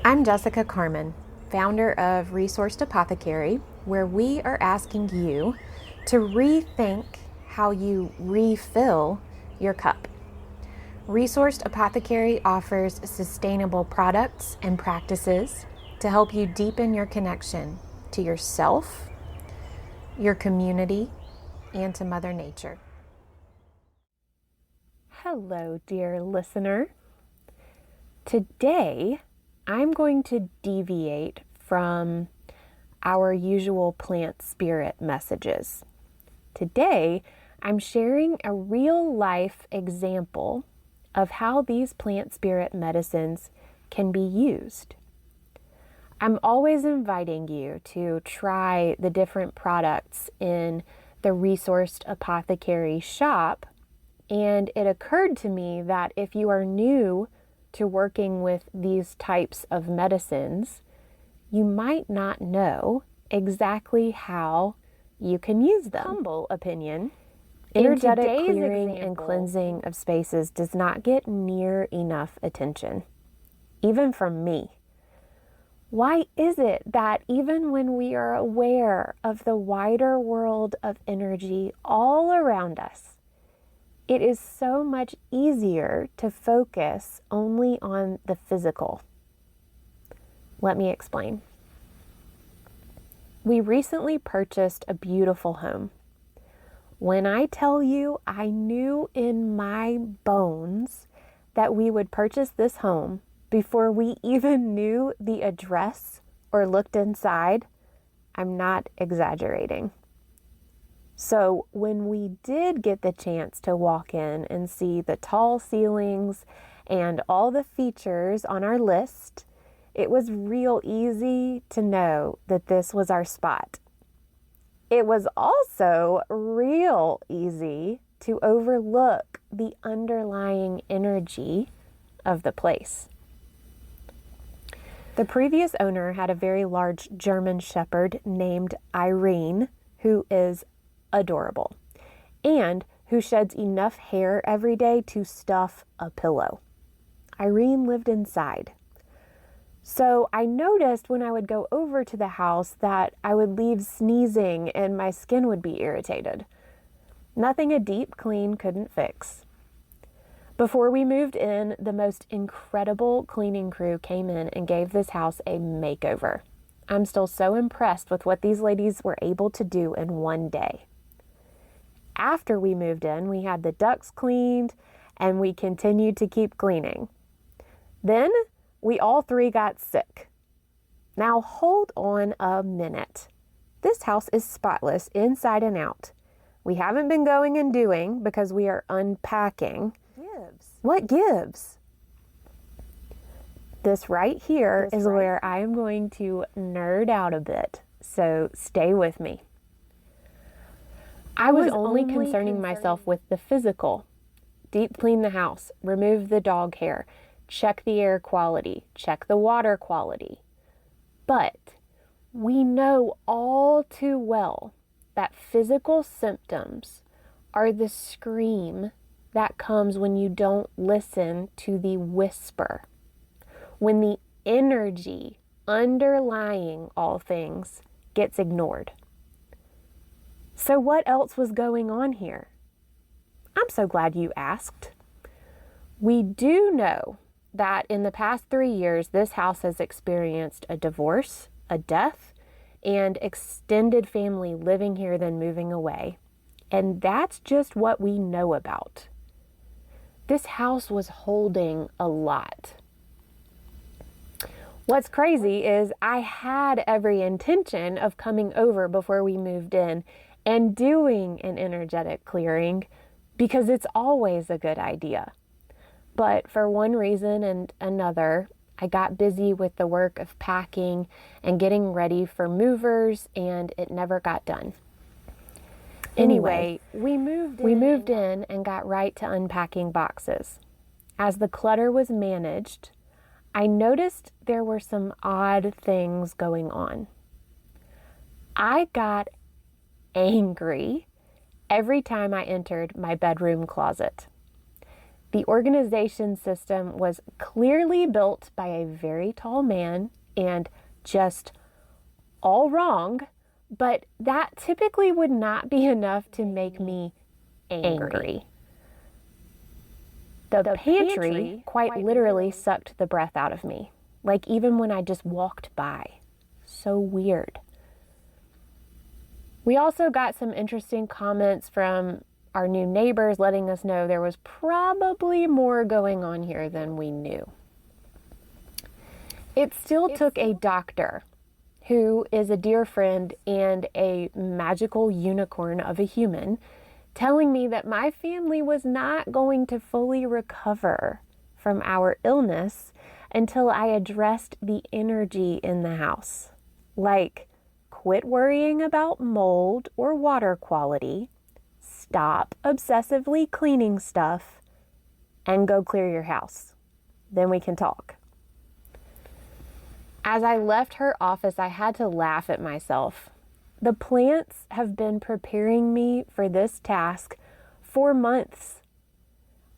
I'm Jessica Carmon, founder of ReSourced Apothecary, where we are asking you to rethink how you refill your cup. ReSourced Apothecary offers sustainable products and practices to help you deepen your connection to yourself, your community, and to Mother Nature. Hello, dear listener. Today, I'm going to deviate from our usual plant spirit messages. Today, I'm sharing a real life example of how these plant spirit medicines can be used. I'm always inviting you to try the different products in the ReSourced Apothecary shop, and it occurred to me that if you are new to working with these types of medicines, you might not know exactly how you can use them. Humble opinion, energetic clearing and cleansing of spaces does not get near enough attention, even from me. Why is it that even when we are aware of the wider world of energy all around us, it is so much easier to focus only on the physical? Let me explain. We recently purchased a beautiful home. When I tell you I knew in my bones that we would purchase this home before we even knew the address or looked inside, I'm not exaggerating. So when we did get the chance to walk in and see the tall ceilings and all the features on our list, it was real easy to know that this was our spot. It was also real easy to overlook the underlying energy of the place. The previous owner had a very large German Shepherd named Irene, who is adorable, and who sheds enough hair every day to stuff a pillow. Irene lived inside. So I noticed when I would go over to the house that I would leave sneezing and my skin would be irritated. Nothing a deep clean couldn't fix. Before we moved in, the most incredible cleaning crew came in and gave this house a makeover. I'm still so impressed with what these ladies were able to do in one day. After we moved in, we had the ducts cleaned and we continued to keep cleaning. Then we all three got sick. Now hold on a minute. This house is spotless inside and out. We haven't been going and doing because we are unpacking. What gives? This right here is where I am going to nerd out a bit, so stay with me. I was only concerning myself with the physical. Deep clean the house, remove the dog hair, check the air quality, check the water quality. But we know all too well that physical symptoms are the scream that comes when you don't listen to the whisper, when the energy underlying all things gets ignored. So what else was going on here? I'm so glad you asked. We do know that in the past 3 years, this house has experienced a divorce, a death, and extended family living here then moving away. And that's just what we know about. This house was holding a lot. What's crazy is I had every intention of coming over before we moved in and doing an energetic clearing because it's always a good idea. But for one reason and another, I got busy with the work of packing and getting ready for movers, and it never got done. Anyway, we moved in and got right to unpacking boxes. As the clutter was managed, I noticed there were some odd things going on. I got angry every time I entered my bedroom closet. The organization system was clearly built by a very tall man and just all wrong, but that typically would not be enough to make me angry. The pantry quite literally sucked the breath out of me, like even when I just walked by. So weird. We also got some interesting comments from our new neighbors letting us know there was probably more going on here than we knew. It still took a doctor, who is a dear friend and a magical unicorn of a human, telling me that my family was not going to fully recover from our illness until I addressed the energy in the house. Like, quit worrying about mold or water quality, stop obsessively cleaning stuff, and go clear your house. Then we can talk. As I left her office, I had to laugh at myself. The plants have been preparing me for this task for months,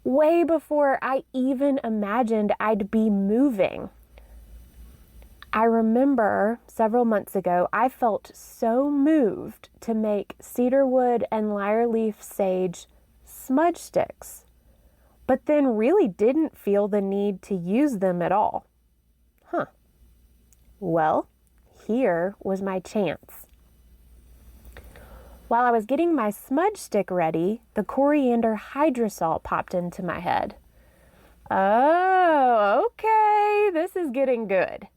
way before I even imagined I'd be moving. I remember several months ago, I felt so moved to make Cedarwood and Lyreleaf Sage smudge sticks, but then really didn't feel the need to use them at all. Well, here was my chance. While I was getting my smudge stick ready, the Coriander Hydrosol popped into my head. Oh, okay, this is getting good.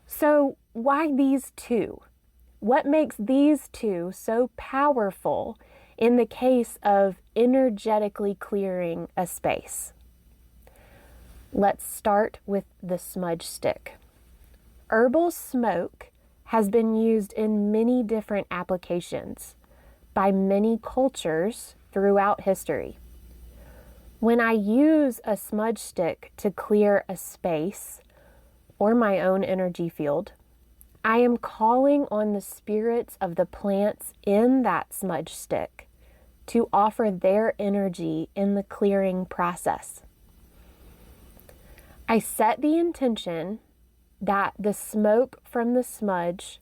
So why these two? What makes these two so powerful in the case of energetically clearing a space? Let's start with the smudge stick. Herbal smoke has been used in many different applications by many cultures throughout history. When I use a smudge stick to clear a space or my own energy field, I am calling on the spirits of the plants in that smudge stick to offer their energy in the clearing process. I set the intention that the smoke from the smudge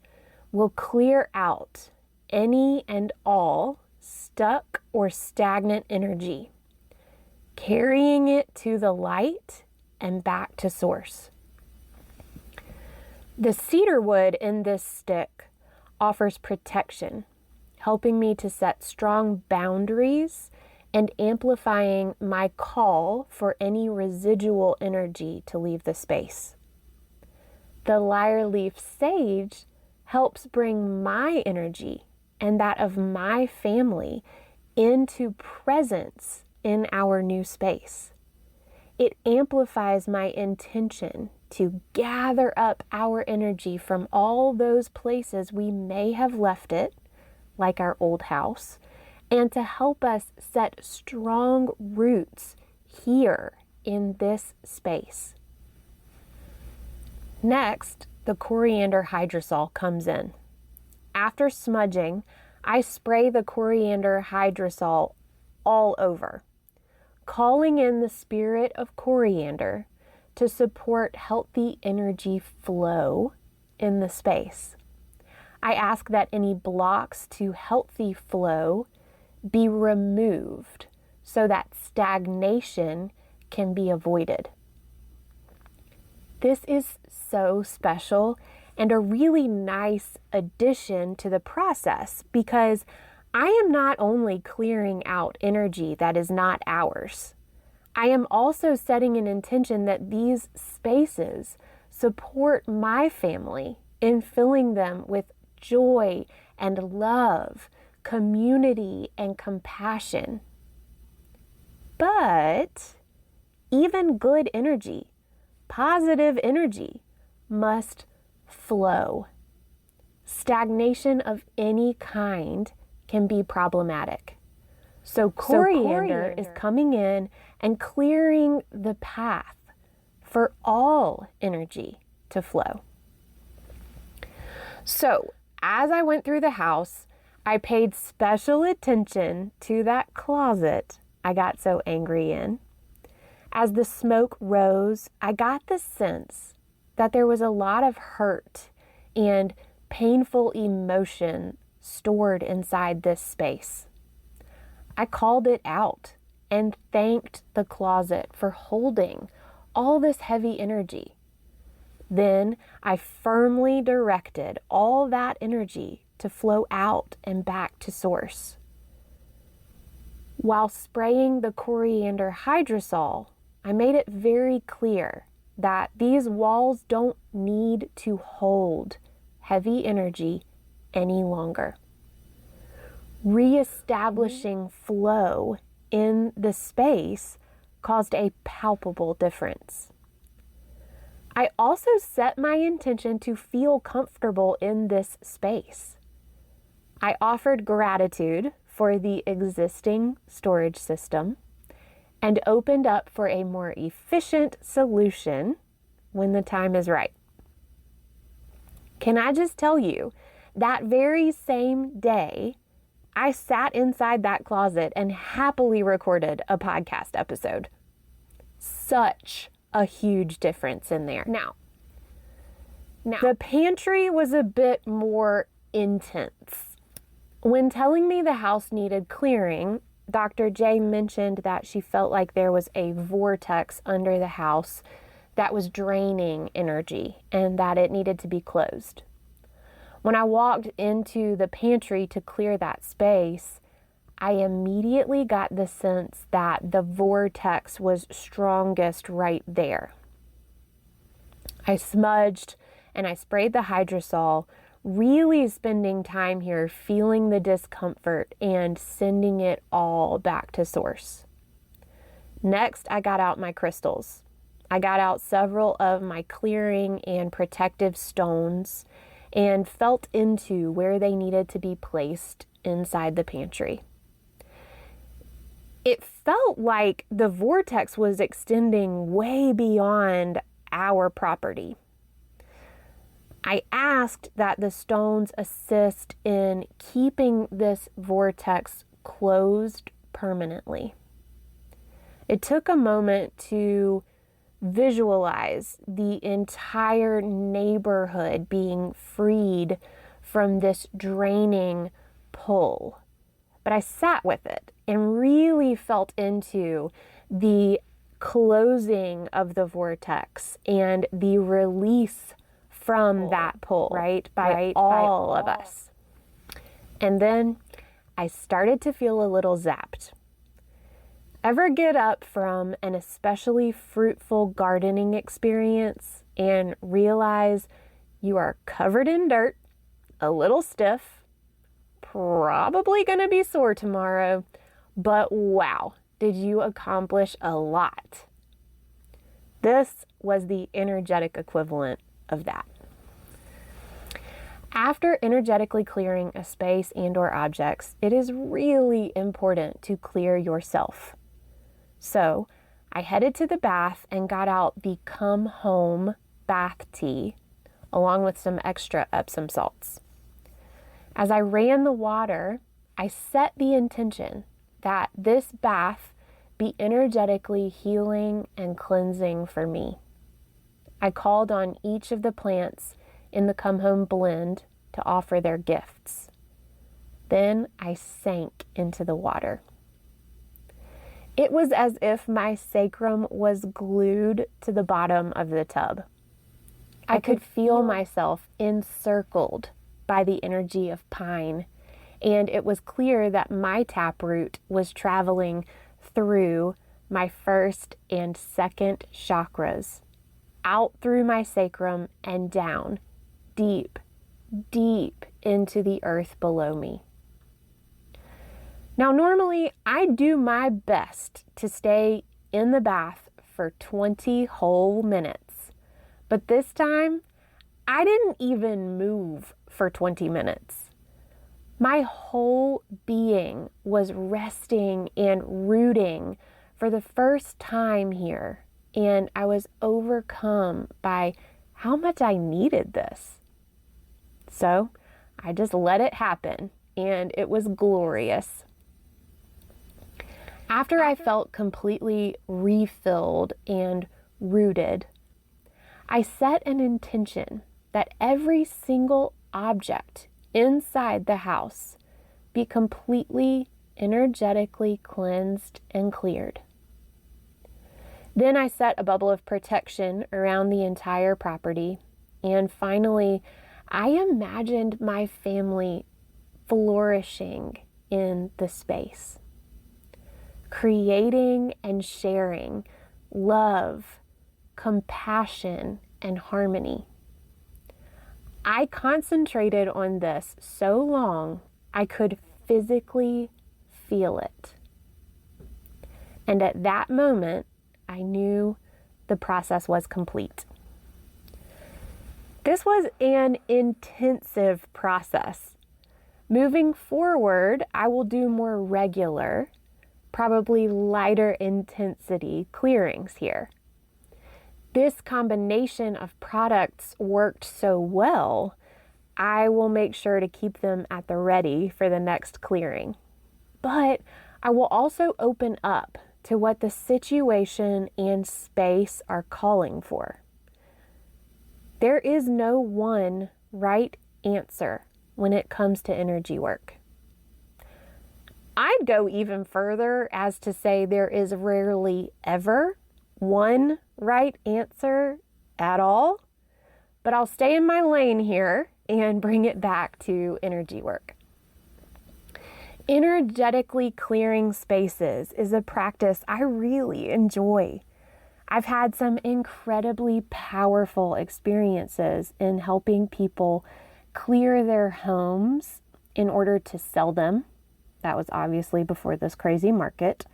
will clear out any and all stuck or stagnant energy, carrying it to the light and back to source. The cedarwood in this stick offers protection, helping me to set strong boundaries and amplifying my call for any residual energy to leave the space. The Lyreleaf Sage helps bring my energy and that of my family into presence in our new space. It amplifies my intention to gather up our energy from all those places we may have left it, like our old house, and to help us set strong roots here in this space. Next, the Coriander Hydrosol comes in. After smudging, I spray the Coriander Hydrosol all over, calling in the spirit of coriander to support healthy energy flow in the space. I ask that any blocks to healthy flow be removed so that stagnation can be avoided. This is so special and a really nice addition to the process because I am not only clearing out energy that is not ours, I am also setting an intention that these spaces support my family in filling them with joy and love, community and compassion. But even good energy, positive energy, must flow. Stagnation of any kind can be problematic. So coriander is coming in and clearing the path for all energy to flow. So as I went through the house, I paid special attention to that closet I got so angry in. As the smoke rose, I got the sense that there was a lot of hurt and painful emotion stored inside this space. I called it out and thanked the closet for holding all this heavy energy. Then I firmly directed all that energy to flow out and back to source. While spraying the Coriander Hydrosol, I made it very clear that these walls don't need to hold heavy energy any longer. Reestablishing flow in the space caused a palpable difference. I also set my intention to feel comfortable in this space. I offered gratitude for the existing storage system and opened up for a more efficient solution when the time is right. Can I just tell you, that very same day, I sat inside that closet and happily recorded a podcast episode. Such a huge difference in there. Now, the pantry was a bit more intense. When telling me the house needed clearing, Dr. J mentioned that she felt like there was a vortex under the house that was draining energy and that it needed to be closed. When I walked into the pantry to clear that space, I immediately got the sense that the vortex was strongest right there. I smudged and I sprayed the hydrosol, really spending time here feeling the discomfort and sending it all back to source. Next, I got out my crystals. I got out several of my clearing and protective stones and felt into where they needed to be placed inside the pantry. It felt like the vortex was extending way beyond our property. I asked that the stones assist in keeping this vortex closed permanently. It took a moment to visualize the entire neighborhood being freed from this draining pull. But I sat with it and really felt into the closing of the vortex and the release from that pull, right? By all of us. And then I started to feel a little zapped. Ever get up from an especially fruitful gardening experience and realize you are covered in dirt, a little stiff, probably going to be sore tomorrow, but wow, did you accomplish a lot? This was the energetic equivalent of that. After energetically clearing a space and/or objects, it is really important to clear yourself. So I headed to the bath and got out the Come Home bath tea, along with some extra Epsom salts. As I ran the water, I set the intention that this bath be energetically healing and cleansing for me. I called on each of the plants in the Come Home blend to offer their gifts. Then I sank into the water. It was as if my sacrum was glued to the bottom of the tub. I could feel myself encircled by the energy of pine, and it was clear that my taproot was traveling through my first and second chakras, out through my sacrum and down, deep, deep into the earth below me. Now, normally I do my best to stay in the bath for 20 whole minutes, but this time I didn't even move for 20 minutes. My whole being was resting and rooting for the first time here, and I was overcome by how much I needed this. So I just let it happen, and it was glorious. After I felt completely refilled and rooted, I set an intention that every single object inside the house be completely energetically cleansed and cleared. Then I set a bubble of protection around the entire property. And finally, I imagined my family flourishing in the space, creating and sharing love, compassion, and harmony. I concentrated on this so long I could physically feel it. And at that moment, I knew the process was complete. This was an intensive process. Moving forward, I will do more regular, probably lighter intensity clearings here. This combination of products worked so well, I will make sure to keep them at the ready for the next clearing. But I will also open up to what the situation and space are calling for. There is no one right answer when it comes to energy work. I'd go even further as to say there is rarely ever one right answer at all, but I'll stay in my lane here and bring it back to energy work. Energetically clearing spaces is a practice I really enjoy. I've had some incredibly powerful experiences in helping people clear their homes in order to sell them. That was obviously before this crazy market.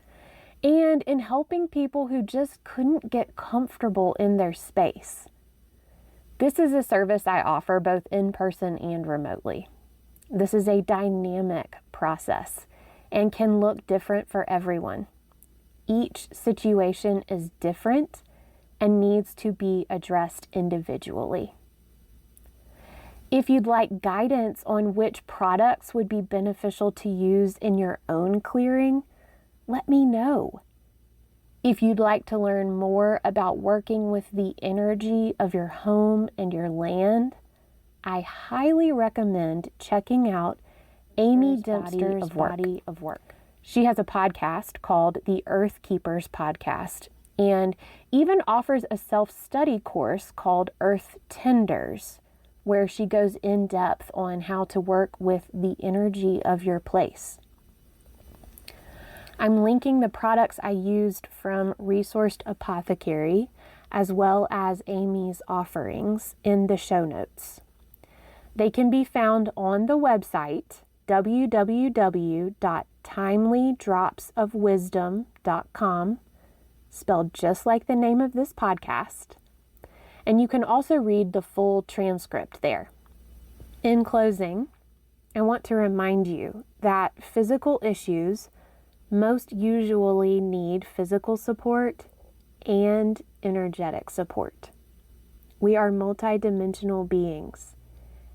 And in helping people who just couldn't get comfortable in their space. This is a service I offer both in person and remotely. This is a dynamic process and can look different for everyone. Each situation is different and needs to be addressed individually. If you'd like guidance on which products would be beneficial to use in your own clearing, let me know. If you'd like to learn more about working with the energy of your home and your land, I highly recommend checking out Amy Dempster's Body of Work. She has a podcast called the Earth Keepers Podcast and even offers a self-study course called Earth Tenders, where she goes in depth on how to work with the energy of your place. I'm linking the products I used from ReSourced Apothecary as well as Amy's offerings in the show notes. They can be found on the website www.timelydropsofwisdom.com, spelled just like the name of this podcast. And you can also read the full transcript there. In closing, I want to remind you that physical issues most usually need physical support and energetic support. We are multidimensional beings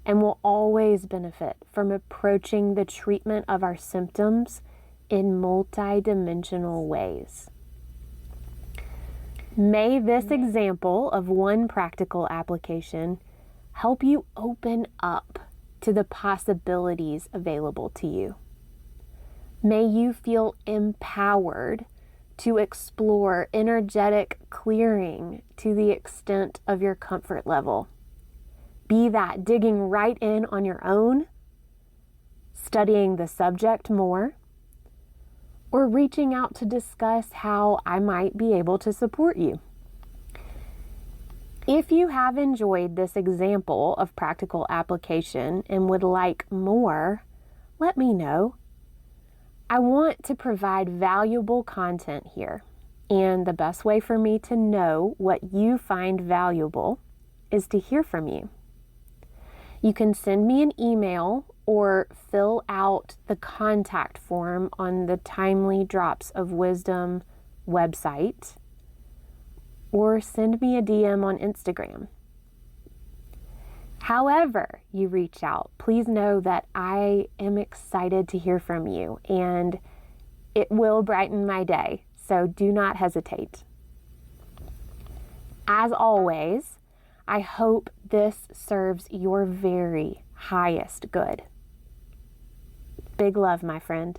and will always benefit from approaching the treatment of our symptoms in multidimensional ways. May this example of one practical application help you open up to the possibilities available to you. May you feel empowered to explore energetic clearing to the extent of your comfort level. Be that digging right in on your own, studying the subject more, or reaching out to discuss how I might be able to support you. If you have enjoyed this example of practical application and would like more, let me know. I want to provide valuable content here, and the best way for me to know what you find valuable is to hear from you. You can send me an email or fill out the contact form on the Timely Drops of Wisdom website, or send me a DM on Instagram. However you reach out, please know that I am excited to hear from you, and It will brighten my day, so do not hesitate. As always, I hope this serves your very highest good. Big love, my friend.